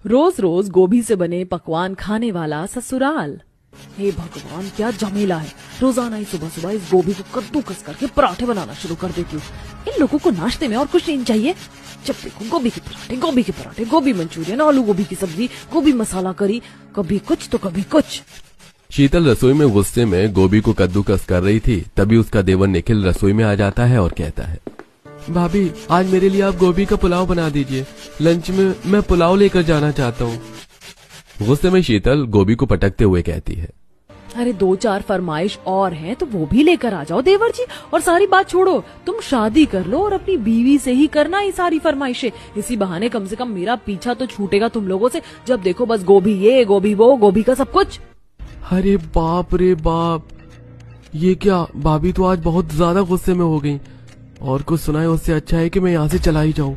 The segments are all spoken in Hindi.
रोज रोज गोभी से बने पकवान खाने वाला ससुराल। हे भगवान, क्या झमेला है। रोजाना ही सुबह सुबह इस गोभी को कद्दूकस करके पराठे बनाना शुरू कर देती हूँ। इन लोगों को नाश्ते में और कुछ नहीं चाहिए। जब देखो गोभी के पराठे, गोभी के पराठे, गोभी मंचूरियन, आलू गोभी की सब्जी, गोभी मसाला करी, कभी कुछ तो कभी कुछ। शीतल रसोई में गुस्से में गोभी को कद्दूकस कर रही थी, तभी उसका देवर निखिल रसोई में आ जाता है और कहता है, भाभी आज मेरे लिए आप गोभी का पुलाव बना दीजिए। लंच में मैं पुलाव लेकर जाना चाहता हूँ। गुस्से में शीतल गोभी को पटकते हुए कहती है, अरे 2-4 फरमाइश और हैं तो वो भी लेकर आ जाओ देवर जी। और सारी बात छोड़ो, तुम शादी कर लो और अपनी बीवी से ही करना ये सारी फरमाइशें। इसी बहाने कम से कम मेरा पीछा तो छूटेगा तुम लोगों से। जब देखो बस गोभी ये, गोभी वो, गोभी का सब कुछ। अरे बाप रे बाप, ये क्या, भाभी तो आज बहुत ज्यादा गुस्से में हो गई। और कुछ सुनाए उससे अच्छा है कि मैं यहाँ से चला ही जाऊं।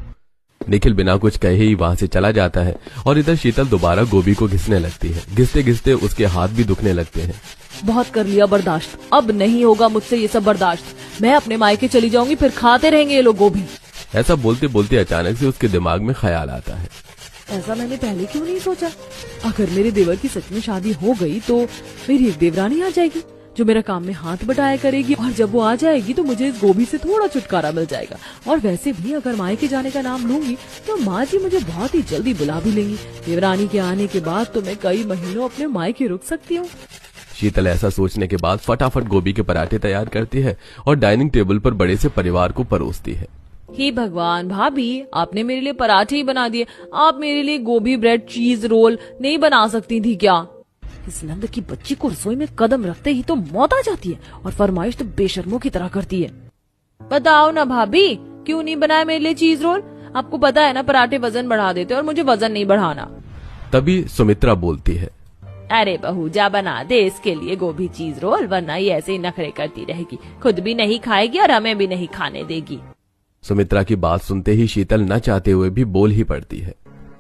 निखिल बिना कुछ कहे ही वहां से चला जाता है और इधर शीतल दोबारा गोभी को घिसने लगती है। घिसते घिसते उसके हाथ भी दुखने लगते हैं। बहुत कर लिया बर्दाश्त, अब नहीं होगा मुझसे ये सब बर्दाश्त। मैं अपने मायके चली जाऊंगी, फिर खाते रहेंगे ये लोग गोभी। ऐसा बोलते बोलते अचानक से उसके दिमाग में ख्याल आता है, ऐसा मैंने पहले क्यों नहीं सोचा। अगर मेरे देवर की सच में शादी हो गई तो मेरी एक देवरानी आ जाएगी जो मेरा काम में हाथ बटाया करेगी। और जब वो आ जाएगी तो मुझे इस गोभी से थोड़ा छुटकारा मिल जाएगा। और वैसे भी अगर मायके जाने का नाम लूंगी तो माँ जी मुझे बहुत ही जल्दी बुला भी लेंगी। देवरानी के आने के बाद तो मैं कई महीनों अपने मायके रुक सकती हूँ। शीतल ऐसा सोचने के बाद फटाफट गोभी के पराठे तैयार करती है और डाइनिंग टेबल पर बड़े से परिवार को परोसती है। हे भगवान, भाभी आपने मेरे लिए पराठे ही बना दिए। आप मेरे लिए गोभी ब्रेड चीज रोल नहीं बना सकती थी क्या? इस नंद की बच्ची को रसोई में कदम रखते ही तो मौत आ जाती है और फरमाइश तो बेशर्मों की तरह करती है। बताओ ना भाभी, क्यों नहीं बनाया मेरे लिए चीज रोल? आपको पता है ना पराठे वजन बढ़ा देते और मुझे वजन नहीं बढ़ाना। तभी सुमित्रा बोलती है, अरे बहू जा बना दे इसके लिए गोभी चीज रोल, वरना ये ऐसे ही नखरे करती रहेगी, खुद भी नहीं खाएगी और हमें भी नहीं खाने देगी। सुमित्रा की बात सुनते ही शीतल न चाहते हुए भी बोल ही पड़ती है,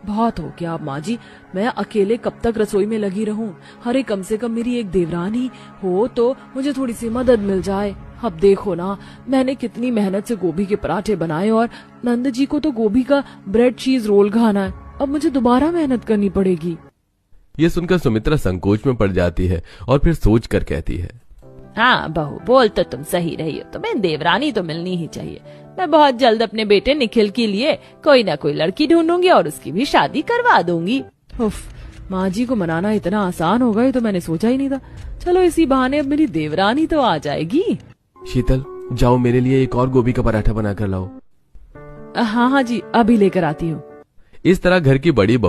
बहुत हो गया अब माँ जी, मैं अकेले कब तक रसोई में लगी रहूं? अरे कम से कम मेरी एक देवरानी हो तो मुझे थोड़ी सी मदद मिल जाए। अब देखो ना, मैंने कितनी मेहनत से गोभी के पराठे बनाए और नंद जी को तो गोभी का ब्रेड चीज रोल खाना है। अब मुझे दोबारा मेहनत करनी पड़ेगी। ये सुनकर सुमित्रा संकोच में पड़ जाती है और फिर सोच कर कहती है, हाँ बहू, बोल तो तुम सही रही हो, तुम्हें देवरानी तो मिलनी ही चाहिए। मैं बहुत जल्द अपने बेटे निखिल के लिए कोई ना कोई लड़की ढूंढूंगी और उसकी भी शादी करवा दूंगी। उफ, माँ जी को मनाना इतना आसान होगा ये तो मैंने सोचा ही नहीं था। चलो इसी बहाने अब मेरी देवरानी तो आ जाएगी। शीतल जाओ मेरे लिए एक और गोभी का पराठा बना कर लाओ। हाँ हाँ जी, अभी लेकर आती हूँ। इस तरह घर की बड़ी बहू